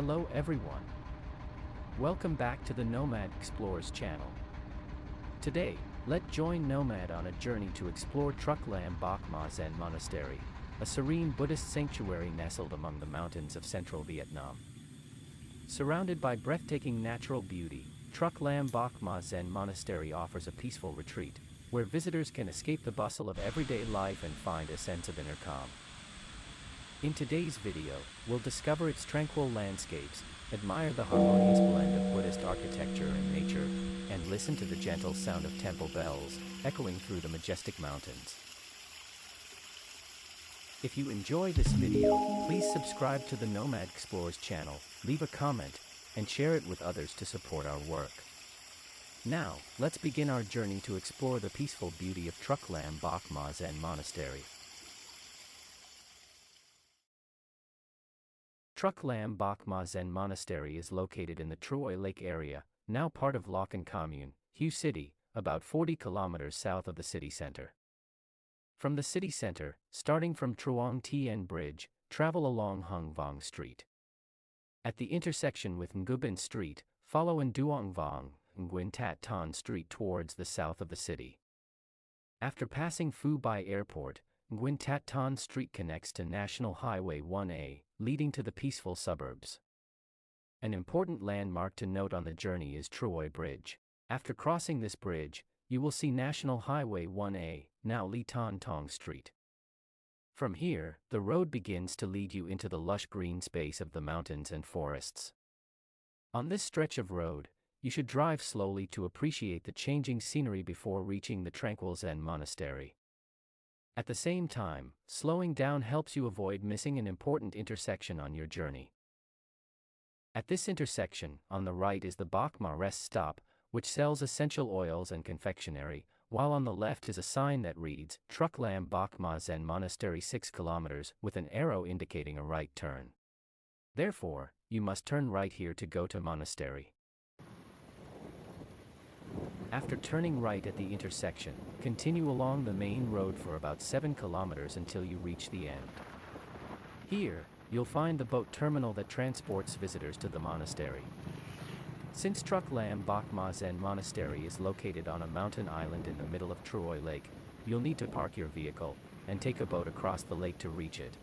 Hello everyone. Welcome back to the Nomad Explores channel. Today, let's join Nomad on a journey to explore Truc Lam Bach Zen Monastery, a serene Buddhist sanctuary nestled among the mountains of central Vietnam. Surrounded by breathtaking natural beauty, Truc Lam Bach Zen Monastery offers a peaceful retreat, where visitors can escape the bustle of everyday life and find a sense of inner calm. In today's video, we'll discover its tranquil landscapes, admire the harmonious blend of Buddhist architecture and nature, and listen to the gentle sound of temple bells echoing through the majestic mountains. If you enjoy this video, please subscribe to the Nomad Explores channel, leave a comment, and share it with others to support our work. Now, let's begin our journey to explore the peaceful beauty of Truc Lam Bach Zen Monastery. Truc Lam Bach Zen Monastery is located in the Truoi Lake area, now part of Lochen Commune, Hue City, about 40 kilometers south of the city center. From the city center, starting from Truong Tien Bridge, travel along Hung Vong Street. At the intersection with Ngubin Street, follow in Duong Vong, Nguyen Tat Ton Street towards the south of the city. After passing Phu Bai Airport, Nguyen Tat Ton Street connects to National Highway 1A, leading to the peaceful suburbs. An important landmark to note on the journey is Truoi Bridge. After crossing this bridge, you will see National Highway 1A, now Li Ton Tong Street. From here, the road begins to lead you into the lush green space of the mountains and forests. On this stretch of road, you should drive slowly to appreciate the changing scenery before reaching the tranquil Zen Monastery. At the same time, slowing down helps you avoid missing an important intersection on your journey. At this intersection, on the right is the Bachma rest stop, which sells essential oils and confectionery, while on the left is a sign that reads, Truc Lam Bach Zen Monastery 6 kilometers, with an arrow indicating a right turn. Therefore, you must turn right here to go to monastery. After turning right at the intersection, continue along the main road for about 7 kilometers until you reach the end. Here, you'll find the boat terminal that transports visitors to the monastery. Since Truc Lam Bach Zen Monastery is located on a mountain island in the middle of Truoi Lake, you'll need to park your vehicle and take a boat across the lake to reach it.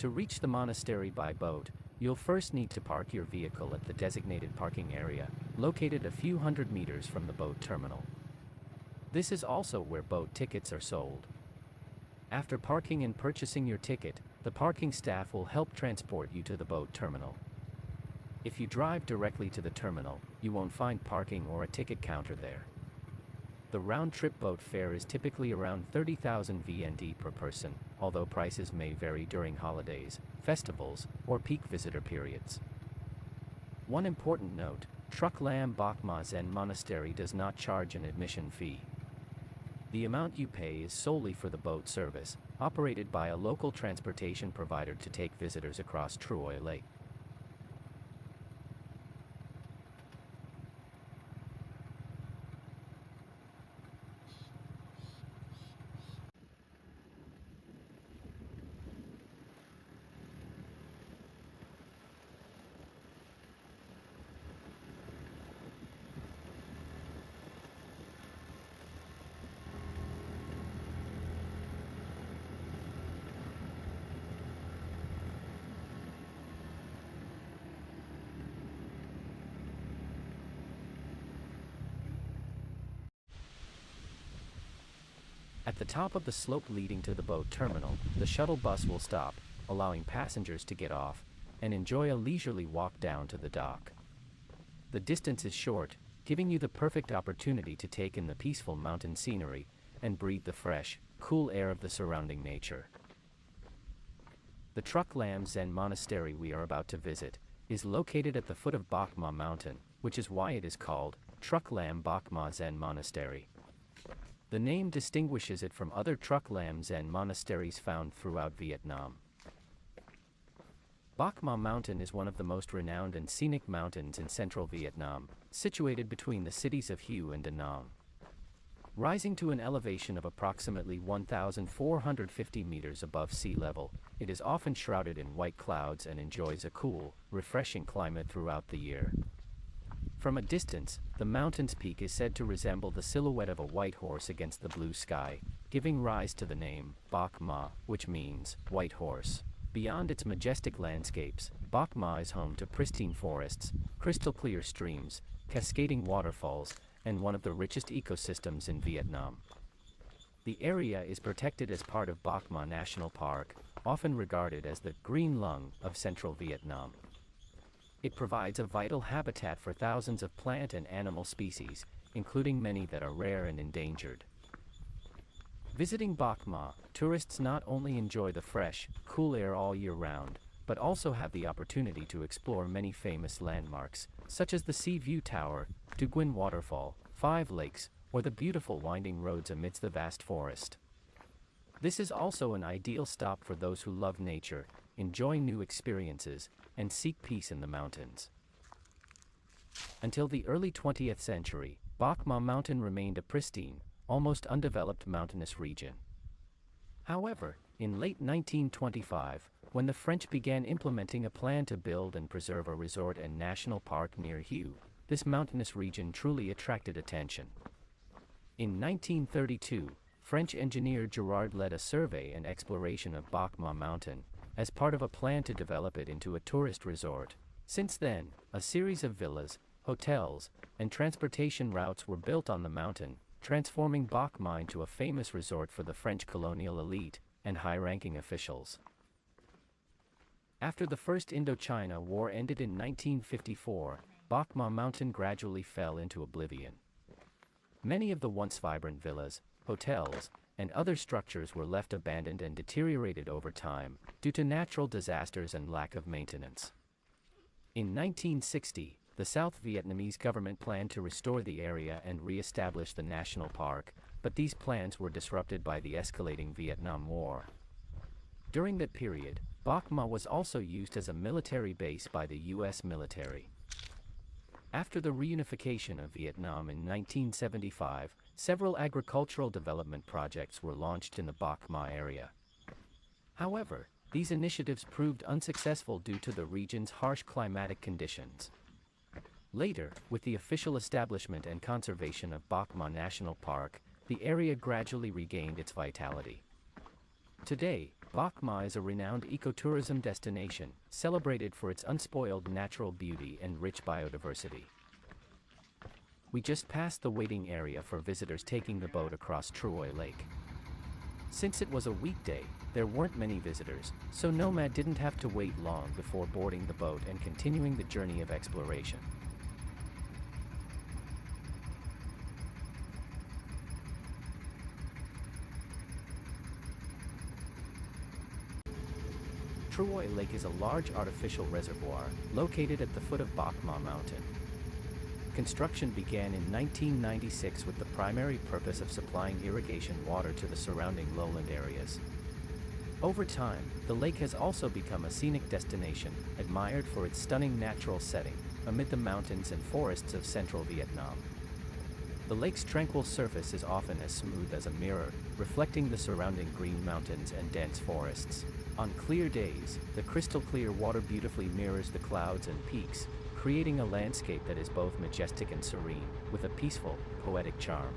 To reach the monastery by boat, you'll first need to park your vehicle at the designated parking area, located a few hundred meters from the boat terminal. This is also where boat tickets are sold. After parking and purchasing your ticket, the parking staff will help transport you to the boat terminal. If you drive directly to the terminal, you won't find parking or a ticket counter there. The round-trip boat fare is typically around 30,000 VND per person, although prices may vary during holidays, festivals, or peak visitor periods. One important note, Truc Lam Bach Zen Monastery does not charge an admission fee. The amount you pay is solely for the boat service, operated by a local transportation provider to take visitors across Truoi Lake. At the top of the slope leading to the boat terminal, the shuttle bus will stop, allowing passengers to get off and enjoy a leisurely walk down to the dock. The distance is short, giving you the perfect opportunity to take in the peaceful mountain scenery and breathe the fresh, cool air of the surrounding nature. The Truc Lam Zen Monastery we are about to visit is located at the foot of Bachma Mountain, which is why it is called Truc Lam Bachma Zen Monastery. The name distinguishes it from other Truc Lam Zen monasteries found throughout Vietnam. Bachma Mountain is one of the most renowned and scenic mountains in central Vietnam, situated between the cities of Hue and Da Nang. Rising to an elevation of approximately 1,450 meters above sea level, it is often shrouded in white clouds and enjoys a cool, refreshing climate throughout the year. From a distance, the mountain's peak is said to resemble the silhouette of a white horse against the blue sky, giving rise to the name Bachma, which means white horse. Beyond its majestic landscapes, Bachma is home to pristine forests, crystal-clear streams, cascading waterfalls, and one of the richest ecosystems in Vietnam. The area is protected as part of Bachma National Park, often regarded as the green lung of central Vietnam. It provides a vital habitat for thousands of plant and animal species, including many that are rare and endangered. Visiting Bachma, tourists not only enjoy the fresh, cool air all year round, but also have the opportunity to explore many famous landmarks, such as the Sea View Tower, Du Nguyen Waterfall, 5 Lakes, or the beautiful winding roads amidst the vast forest. This is also an ideal stop for those who love nature, enjoy new experiences, and seek peace in the mountains. Until the early 20th century, Bachma Mountain remained a pristine, almost undeveloped mountainous region. However, in late 1925, when the French began implementing a plan to build and preserve a resort and national park near Hue, this mountainous region truly attracted attention. In 1932, French engineer Girard led a survey and exploration of Bachma Mountain, as part of a plan to develop it into a tourist resort. Since then, a series of villas, hotels, and transportation routes were built on the mountain, transforming Bachma into a famous resort for the French colonial elite and high-ranking officials. After the First Indochina War ended in 1954, Bachma Mountain gradually fell into oblivion. Many of the once vibrant villas, hotels, and other structures were left abandoned and deteriorated over time due to natural disasters and lack of maintenance. In 1960, the South Vietnamese government planned to restore the area and re-establish the national park, but these plans were disrupted by the escalating Vietnam War. During that period, Bachma was also used as a military base by the U.S. military. After the reunification of Vietnam in 1975, several agricultural development projects were launched in the Bachma area. However, these initiatives proved unsuccessful due to the region's harsh climatic conditions. Later, with the official establishment and conservation of Bachma National Park, the area gradually regained its vitality. Today, Bachma is a renowned ecotourism destination, celebrated for its unspoiled natural beauty and rich biodiversity. We just passed the waiting area for visitors taking the boat across Truoi Lake. Since it was a weekday, there weren't many visitors, so Nomad didn't have to wait long before boarding the boat and continuing the journey of exploration. Truoi Lake is a large artificial reservoir, located at the foot of Bachma Mountain. Construction began in 1996 with the primary purpose of supplying irrigation water to the surrounding lowland areas. Over time, the lake has also become a scenic destination, admired for its stunning natural setting, amid the mountains and forests of central Vietnam. The lake's tranquil surface is often as smooth as a mirror, reflecting the surrounding green mountains and dense forests. On clear days, the crystal-clear water beautifully mirrors the clouds and peaks, creating a landscape that is both majestic and serene, with a peaceful, poetic charm.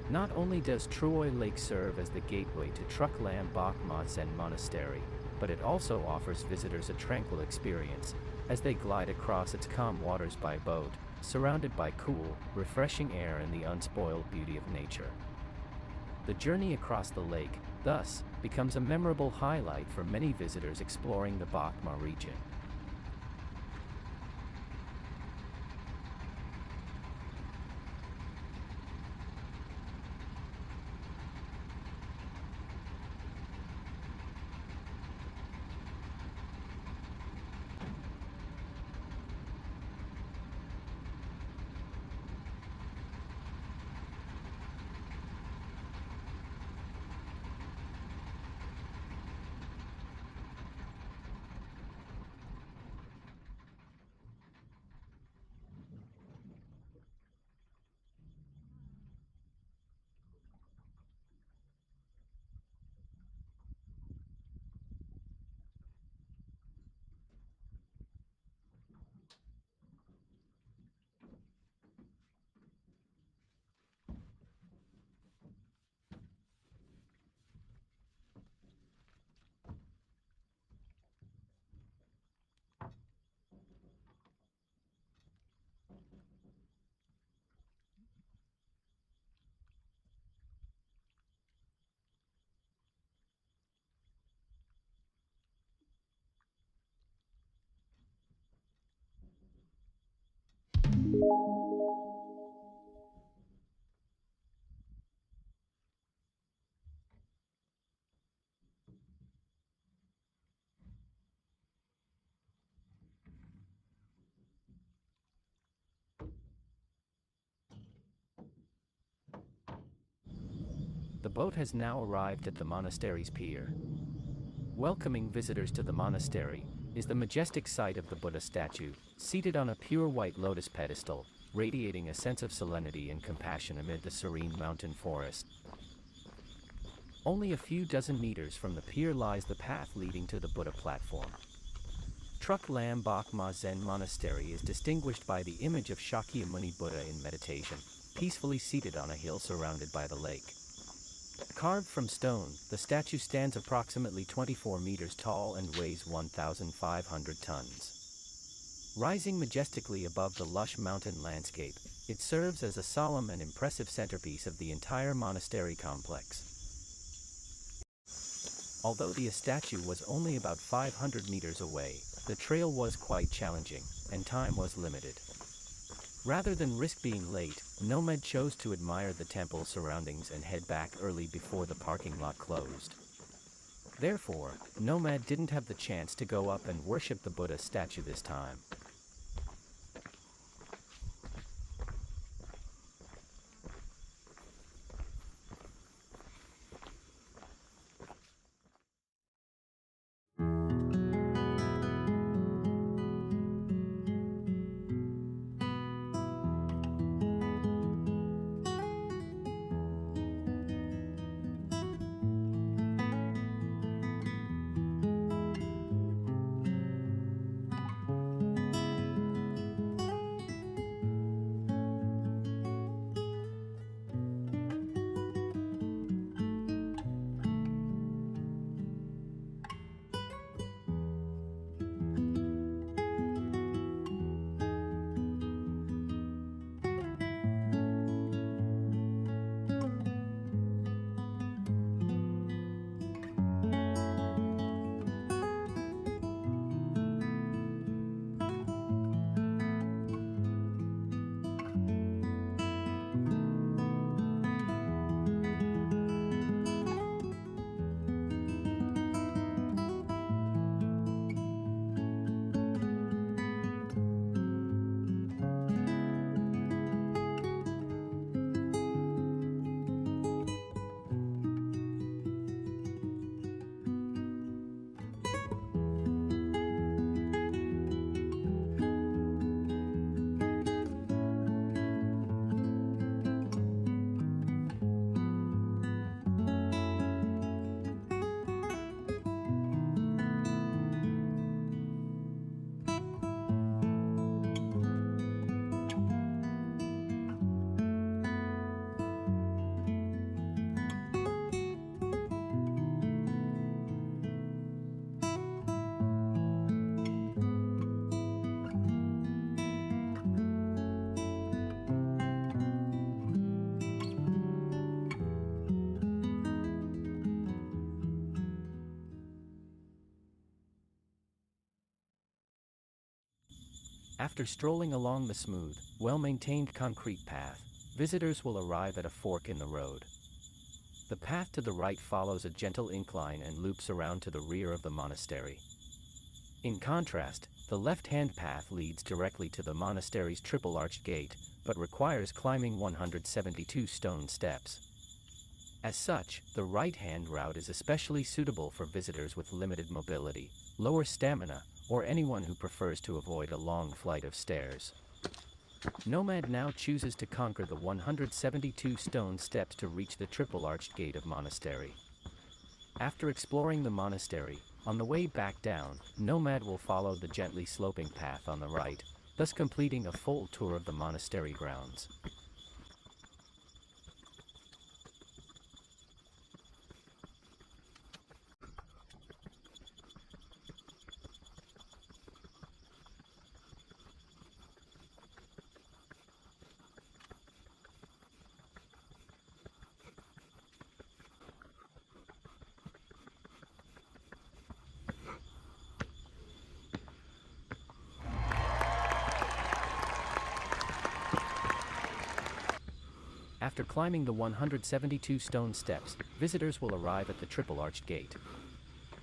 Not only does Truoi Lake serve as the gateway to Truc Lam Bach Zen Monastery, but it also offers visitors a tranquil experience, as they glide across its calm waters by boat, surrounded by cool, refreshing air and the unspoiled beauty of nature. The journey across the lake, thus, becomes a memorable highlight for many visitors exploring the Bachma region. The boat has now arrived at the monastery's pier. Welcoming visitors to the monastery is the majestic sight of the Buddha statue, seated on a pure white lotus pedestal, radiating a sense of serenity and compassion amid the serene mountain forest. Only a few dozen meters from the pier lies the path leading to the Buddha platform. Truc Lam Bach Zen Monastery is distinguished by the image of Shakyamuni Buddha in meditation, peacefully seated on a hill surrounded by the lake. Carved from stone, the statue stands approximately 24 meters tall and weighs 1,500 tons. Rising majestically above the lush mountain landscape, it serves as a solemn and impressive centerpiece of the entire monastery complex. Although the statue was only about 500 meters away, the trail was quite challenging, and time was limited. Rather than risk being late, Nomad chose to admire the temple surroundings and head back early before the parking lot closed. Therefore, Nomad didn't have the chance to go up and worship the Buddha statue this time. After strolling along the smooth, well-maintained concrete path, visitors will arrive at a fork in the road. The path to the right follows a gentle incline and loops around to the rear of the monastery. In contrast, the left-hand path leads directly to the monastery's triple-arched gate, but requires climbing 172 stone steps. As such, the right-hand route is especially suitable for visitors with limited mobility, lower stamina, or anyone who prefers to avoid a long flight of stairs. Nomad now chooses to conquer the 172 stone steps to reach the triple-arched gate of monastery. After exploring the monastery, on the way back down, Nomad will follow the gently sloping path on the right, thus completing a full tour of the monastery grounds. After climbing the 172 stone steps, visitors will arrive at the triple-arched gate.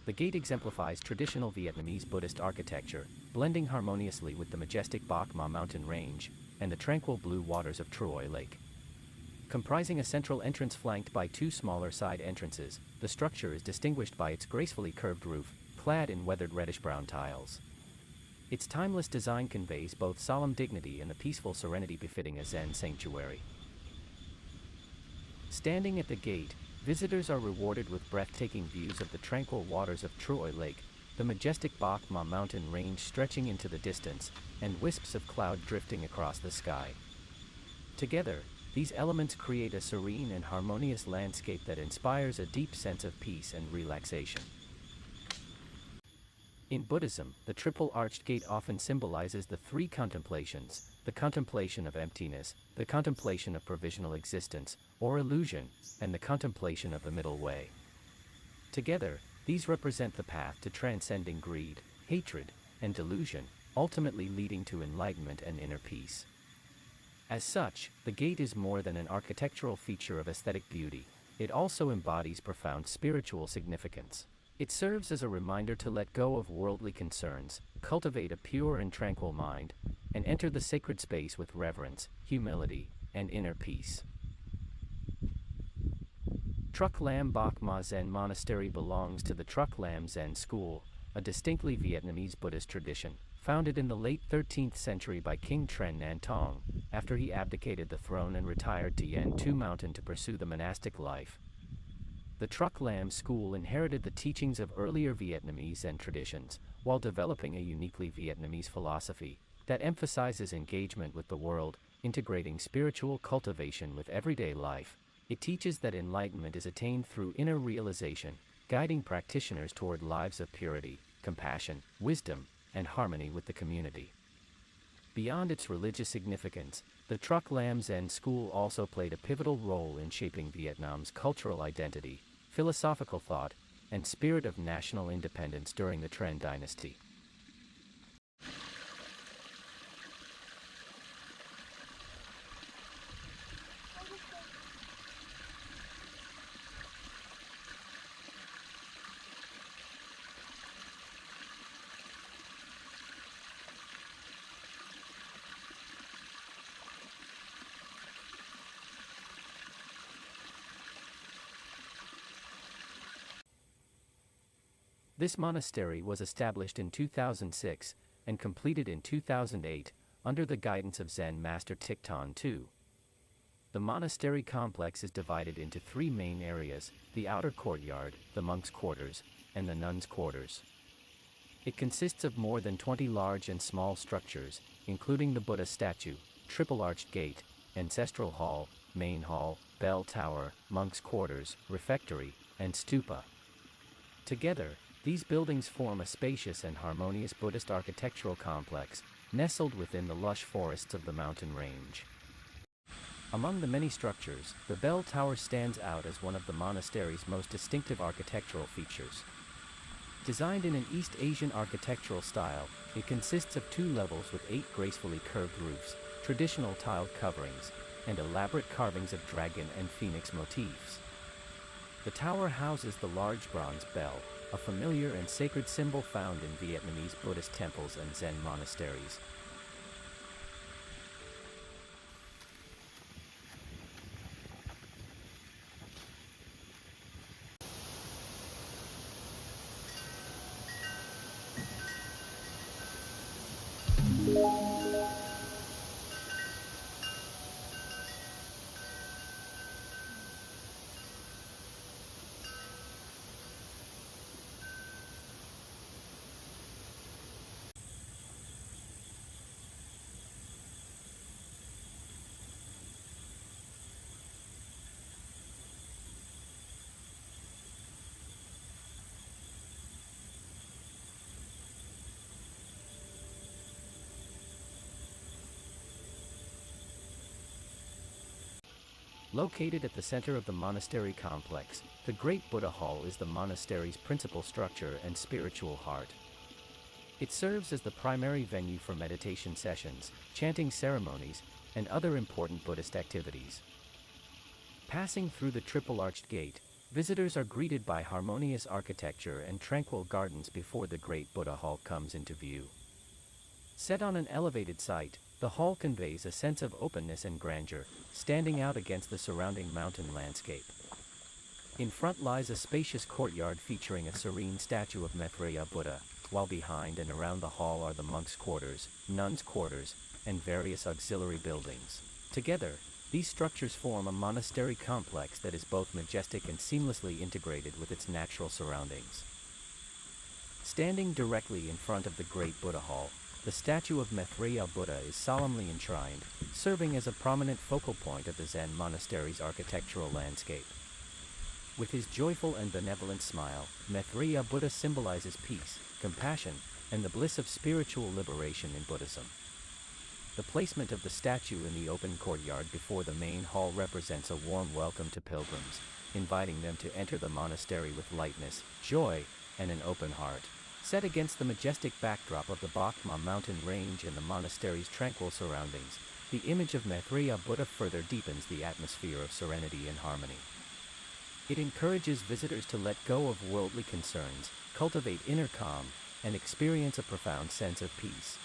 The gate exemplifies traditional Vietnamese Buddhist architecture, blending harmoniously with the majestic Bachma mountain range and the tranquil blue waters of Truoi Lake. Comprising a central entrance flanked by two smaller side entrances, the structure is distinguished by its gracefully curved roof, clad in weathered reddish-brown tiles. Its timeless design conveys both solemn dignity and the peaceful serenity befitting a Zen sanctuary. Standing at the gate, visitors are rewarded with breathtaking views of the tranquil waters of Truoi Lake, the majestic Bachma mountain range stretching into the distance, and wisps of cloud drifting across the sky. Together, these elements create a serene and harmonious landscape that inspires a deep sense of peace and relaxation. In Buddhism, the triple-arched gate often symbolizes the three contemplations: the contemplation of emptiness, the contemplation of provisional existence, or illusion, and the contemplation of the middle way. Together, these represent the path to transcending greed, hatred, and delusion, ultimately leading to enlightenment and inner peace. As such, the gate is more than an architectural feature of aesthetic beauty. It also embodies profound spiritual significance. It serves as a reminder to let go of worldly concerns, cultivate a pure and tranquil mind, and enter the sacred space with reverence, humility, and inner peace. Truc Lam Bach Zen Monastery belongs to the Truc Lam Zen school, a distinctly Vietnamese Buddhist tradition, founded in the late 13th century by King Tren Nan Tong, after he abdicated the throne and retired to Yen Tu Mountain to pursue the monastic life. The Truc Lam school inherited the teachings of earlier Vietnamese Zen traditions, while developing a uniquely Vietnamese philosophy that emphasizes engagement with the world, integrating spiritual cultivation with everyday life. It teaches that enlightenment is attained through inner realization, guiding practitioners toward lives of purity, compassion, wisdom, and harmony with the community. Beyond its religious significance, the Truc Lam Zen school also played a pivotal role in shaping Vietnam's cultural identity, philosophical thought, and spirit of national independence during the Tren dynasty. This monastery was established in 2006 and completed in 2008 under the guidance of Zen Master Thich II. The monastery complex is divided into three main areas: the outer courtyard, the monks' quarters, and the nuns' quarters. It consists of more than 20 large and small structures, including the Buddha statue, triple-arched gate, ancestral hall, main hall, bell tower, monks' quarters, refectory, and stupa. Together, these buildings form a spacious and harmonious Buddhist architectural complex, nestled within the lush forests of the mountain range. Among the many structures, the bell tower stands out as one of the monastery's most distinctive architectural features. Designed in an East Asian architectural style, it consists of 2 levels with 8 gracefully curved roofs, traditional tiled coverings, and elaborate carvings of dragon and phoenix motifs. The tower houses the large bronze bell, a familiar and sacred symbol found in Vietnamese Buddhist temples and Zen monasteries. Located at the center of the monastery complex, the Great Buddha Hall is the monastery's principal structure and spiritual heart. It serves as the primary venue for meditation sessions, chanting ceremonies, and other important Buddhist activities. Passing through the triple-arched gate, visitors are greeted by harmonious architecture and tranquil gardens before the Great Buddha Hall comes into view. Set on an elevated site, the hall conveys a sense of openness and grandeur, standing out against the surrounding mountain landscape. In front lies a spacious courtyard featuring a serene statue of Maitreya Buddha, while behind and around the hall are the monks' quarters, nuns' quarters, and various auxiliary buildings. Together, these structures form a monastery complex that is both majestic and seamlessly integrated with its natural surroundings. Standing directly in front of the Great Buddha Hall, the statue of Maitreya Buddha is solemnly enshrined, serving as a prominent focal point of the Zen monastery's architectural landscape. With his joyful and benevolent smile, Maitreya Buddha symbolizes peace, compassion, and the bliss of spiritual liberation in Buddhism. The placement of the statue in the open courtyard before the main hall represents a warm welcome to pilgrims, inviting them to enter the monastery with lightness, joy, and an open heart. Set against the majestic backdrop of the Bachma mountain range and the monastery's tranquil surroundings, the image of Maitreya Buddha further deepens the atmosphere of serenity and harmony. It encourages visitors to let go of worldly concerns, cultivate inner calm, and experience a profound sense of peace.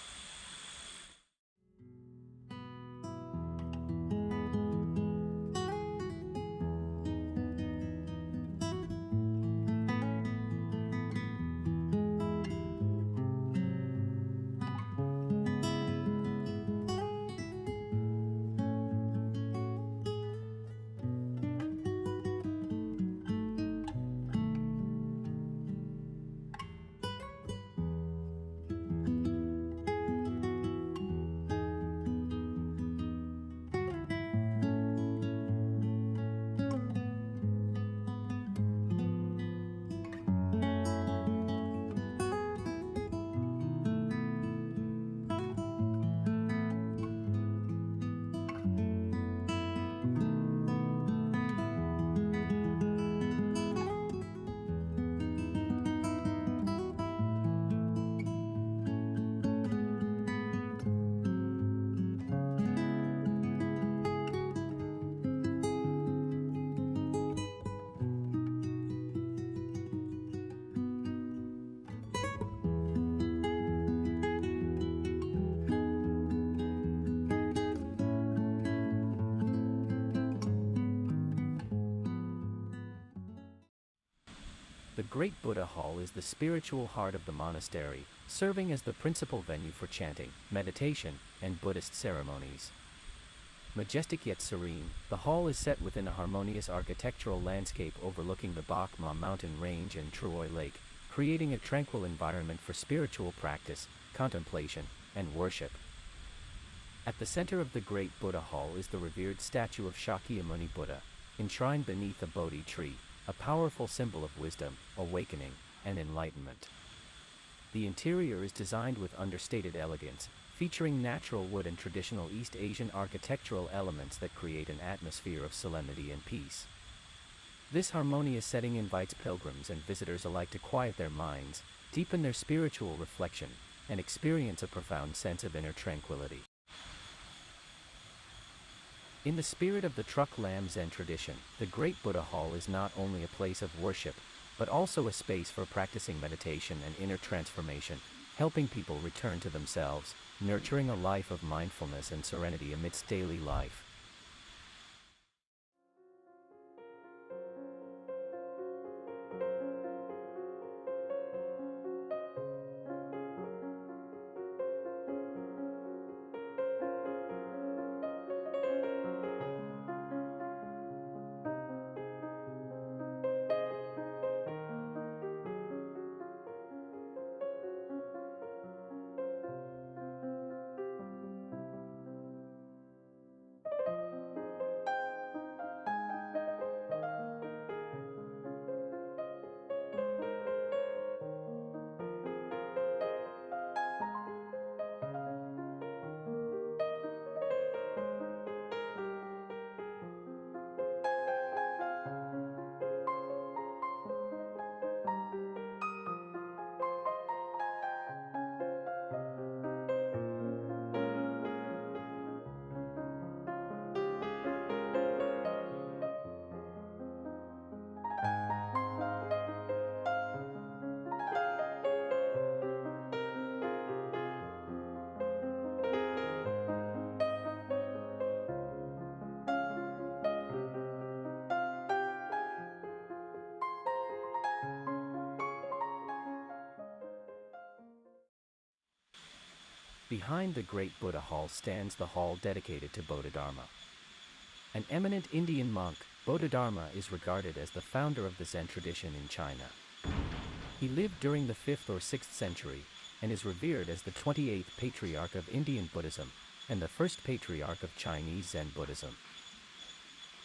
The Great Buddha Hall is the spiritual heart of the monastery, serving as the principal venue for chanting, meditation, and Buddhist ceremonies. Majestic yet serene, the hall is set within a harmonious architectural landscape overlooking the Bachma mountain range and Truoi Lake, creating a tranquil environment for spiritual practice, contemplation, and worship. At the center of the Great Buddha Hall is the revered statue of Shakyamuni Buddha, enshrined beneath a Bodhi tree, a powerful symbol of wisdom, awakening, and enlightenment. The interior is designed with understated elegance, featuring natural wood and traditional East Asian architectural elements that create an atmosphere of solemnity and peace. This harmonious setting invites pilgrims and visitors alike to quiet their minds, deepen their spiritual reflection, and experience a profound sense of inner tranquility. In the spirit of the Truc Lam Zen tradition, the Great Buddha Hall is not only a place of worship, but also a space for practicing meditation and inner transformation, helping people return to themselves, nurturing a life of mindfulness and serenity amidst daily life. Behind the Great Buddha Hall stands the hall dedicated to Bodhidharma. An eminent Indian monk, Bodhidharma is regarded as the founder of the Zen tradition in China. He lived during the 5th or 6th century, and is revered as the 28th Patriarch of Indian Buddhism, and the first Patriarch of Chinese Zen Buddhism.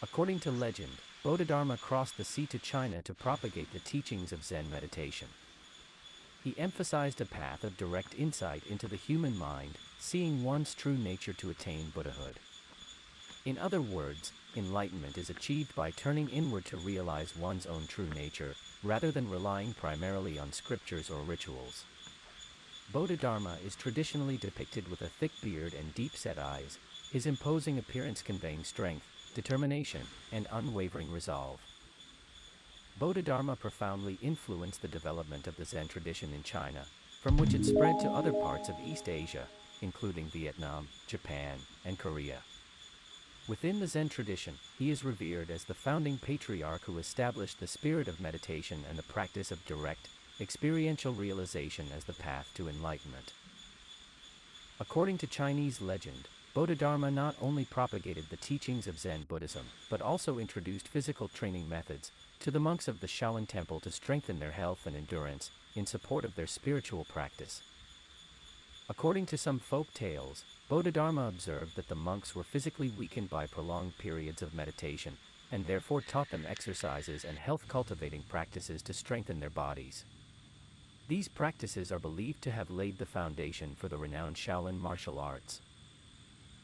According to legend, Bodhidharma crossed the sea to China to propagate the teachings of Zen meditation. He emphasized a path of direct insight into the human mind, seeing one's true nature to attain Buddhahood. In other words, enlightenment is achieved by turning inward to realize one's own true nature, rather than relying primarily on scriptures or rituals. Bodhidharma is traditionally depicted with a thick beard and deep-set eyes, his imposing appearance conveying strength, determination, and unwavering resolve. Bodhidharma profoundly influenced the development of the Zen tradition in China, from which it spread to other parts of East Asia, including Vietnam, Japan, and Korea. Within the Zen tradition, he is revered as the founding patriarch who established the spirit of meditation and the practice of direct, experiential realization as the path to enlightenment. According to Chinese legend, Bodhidharma not only propagated the teachings of Zen Buddhism, but also introduced physical training methods to the monks of the Shaolin Temple to strengthen their health and endurance, in support of their spiritual practice. According to some folk tales, Bodhidharma observed that the monks were physically weakened by prolonged periods of meditation, and therefore taught them exercises and health-cultivating practices to strengthen their bodies. These practices are believed to have laid the foundation for the renowned Shaolin martial arts.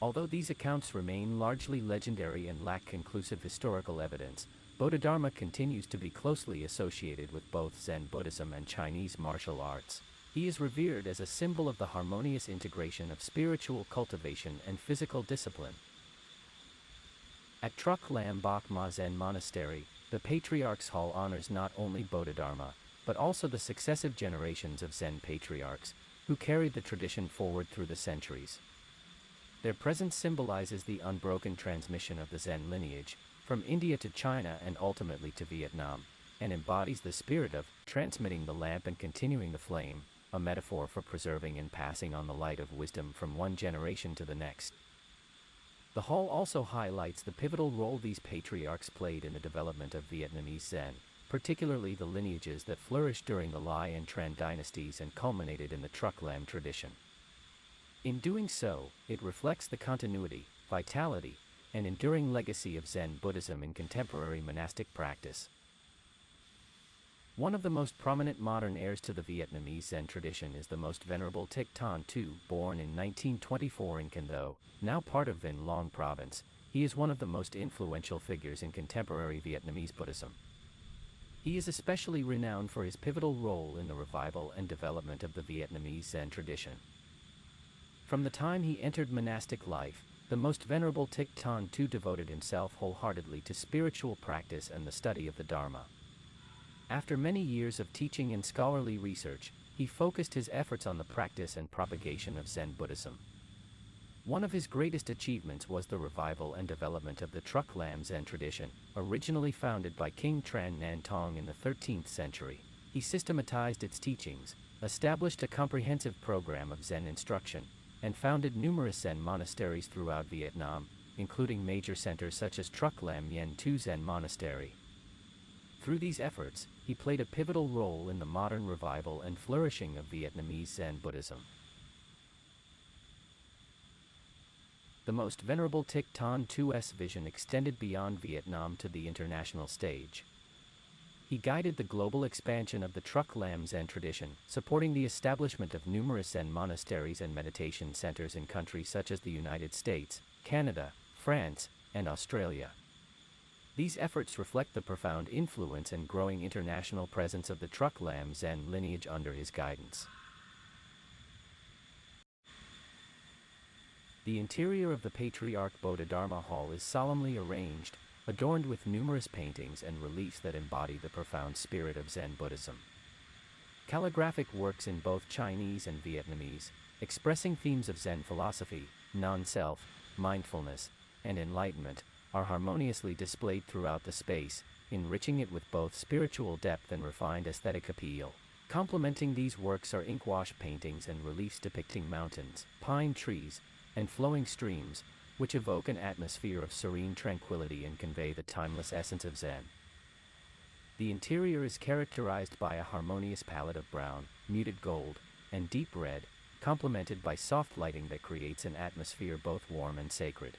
Although these accounts remain largely legendary and lack conclusive historical evidence, Bodhidharma continues to be closely associated with both Zen Buddhism and Chinese martial arts. He is revered as a symbol of the harmonious integration of spiritual cultivation and physical discipline. At Truc Lam Bach Zen Monastery, the Patriarchs Hall honors not only Bodhidharma, but also the successive generations of Zen patriarchs, who carried the tradition forward through the centuries. Their presence symbolizes the unbroken transmission of the Zen lineage, from India to China and ultimately to Vietnam, and embodies the spirit of transmitting the lamp and continuing the flame, a metaphor for preserving and passing on the light of wisdom from one generation to the next. The hall also highlights the pivotal role these patriarchs played in the development of Vietnamese Zen, particularly the lineages that flourished during the Lai and Tran dynasties and culminated in the Truc Lam tradition. In doing so, it reflects the continuity, vitality, and enduring legacy of Zen Buddhism in contemporary monastic practice. One of the most prominent modern heirs to the Vietnamese Zen tradition is the Most Venerable Thich Thanh Tu, born in 1924 in Can Tho, now part of Vinh Long Province. he is one of the most influential figures in contemporary Vietnamese Buddhism. He is especially renowned for his pivotal role in the revival and development of the Vietnamese Zen tradition. From the time he entered monastic life, the most venerable Thich Thanh Tu devoted himself wholeheartedly to spiritual practice and the study of the Dharma. After many years of teaching and scholarly research, he focused his efforts on the practice and propagation of Zen Buddhism. One of his greatest achievements was the revival and development of the Truc Lam Zen tradition, originally founded by King Tran Nan Tong in the 13th century. He systematized its teachings, established a comprehensive program of Zen instruction, and founded numerous Zen monasteries throughout Vietnam, including major centers such as Truc Lam Yen Tu Zen Monastery. Through these efforts, he played a pivotal role in the modern revival and flourishing of Vietnamese Zen Buddhism. The Most Venerable Thich Thanh Tu's vision extended beyond Vietnam to the international stage. He guided the global expansion of the Truc Lam Zen tradition, supporting the establishment of numerous Zen monasteries and meditation centers in countries such as the United States, Canada, France, and Australia. These efforts reflect the profound influence and growing international presence of the Truc Lam Zen lineage under his guidance. The interior of the Patriarch Bodhidharma Hall is solemnly arranged, adorned with numerous paintings and reliefs that embody the profound spirit of Zen Buddhism. Calligraphic works in both Chinese and Vietnamese, expressing themes of Zen philosophy, non-self, mindfulness, and enlightenment, are harmoniously displayed throughout the space, enriching it with both spiritual depth and refined aesthetic appeal. Complementing these works are inkwash paintings and reliefs depicting mountains, pine trees, and flowing streams, which evoke an atmosphere of serene tranquility and convey the timeless essence of Zen. The interior is characterized by a harmonious palette of brown, muted gold, and deep red, complemented by soft lighting that creates an atmosphere both warm and sacred.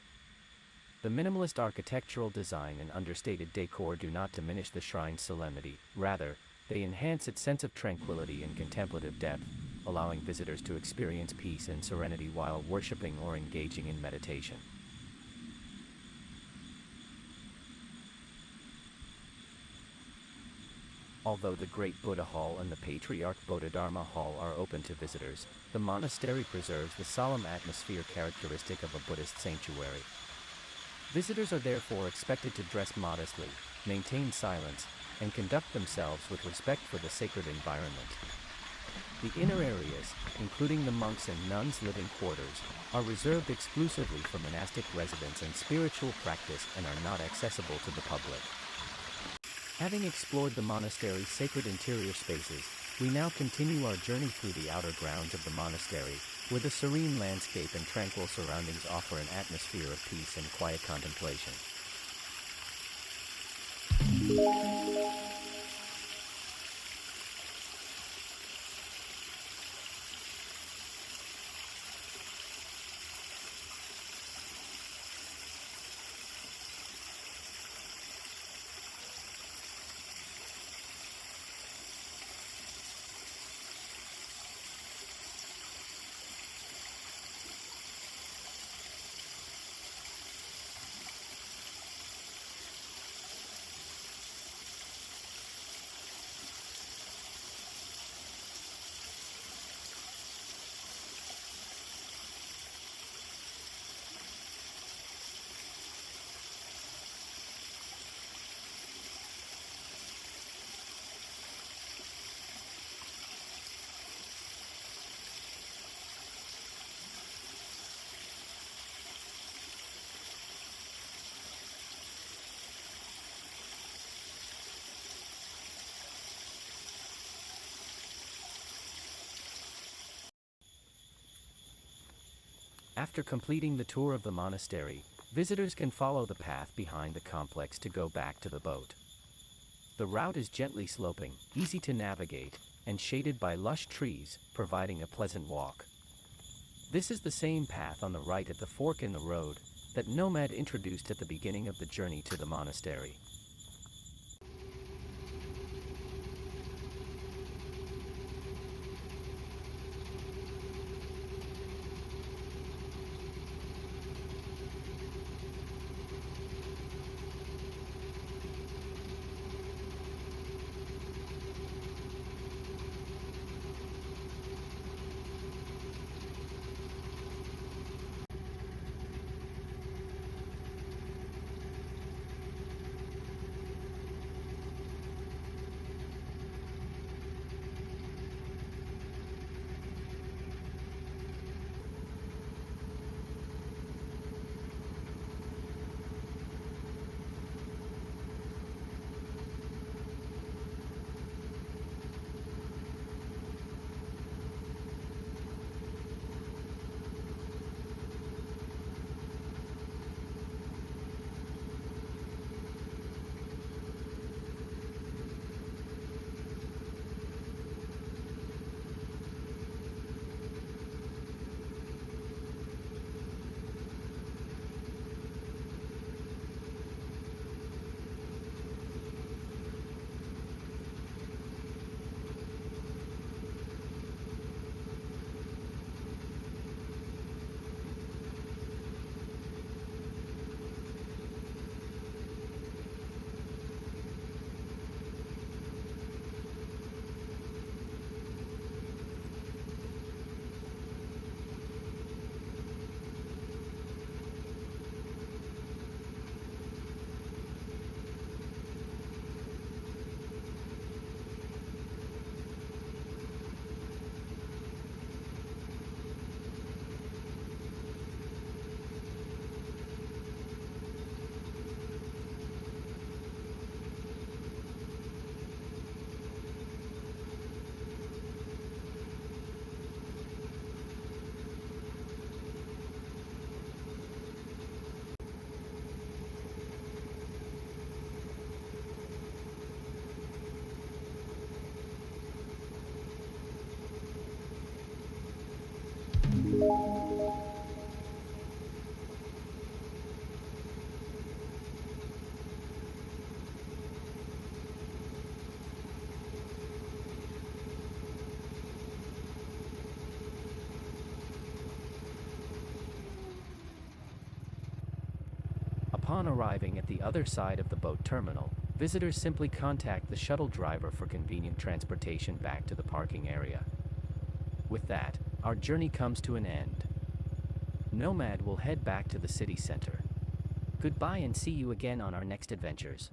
The minimalist architectural design and understated decor do not diminish the shrine's solemnity, rather, they enhance its sense of tranquility and contemplative depth, allowing visitors to experience peace and serenity while worshiping or engaging in meditation. Although the Great Buddha Hall and the Patriarch Bodhidharma Hall are open to visitors, the monastery preserves the solemn atmosphere characteristic of a Buddhist sanctuary. Visitors are therefore expected to dress modestly, maintain silence, and conduct themselves with respect for the sacred environment. The inner areas, including the monks and nuns' living quarters, are reserved exclusively for monastic residents and spiritual practice and are not accessible to the public. Having explored the monastery's sacred interior spaces, we now continue our journey through the outer grounds of the monastery, where the serene landscape and tranquil surroundings offer an atmosphere of peace and quiet contemplation. After completing the tour of the monastery, visitors can follow the path behind the complex to go back to the boat. The route is gently sloping, easy to navigate, and shaded by lush trees, providing a pleasant walk. This is the same path on the right at the fork in the road that Nomad introduced at the beginning of the journey to the monastery. Upon arriving at the other side of the boat terminal, visitors simply contact the shuttle driver for convenient transportation back to the parking area. With that, our journey comes to an end. Nomad will head back to the city center. Goodbye and see you again on our next adventures.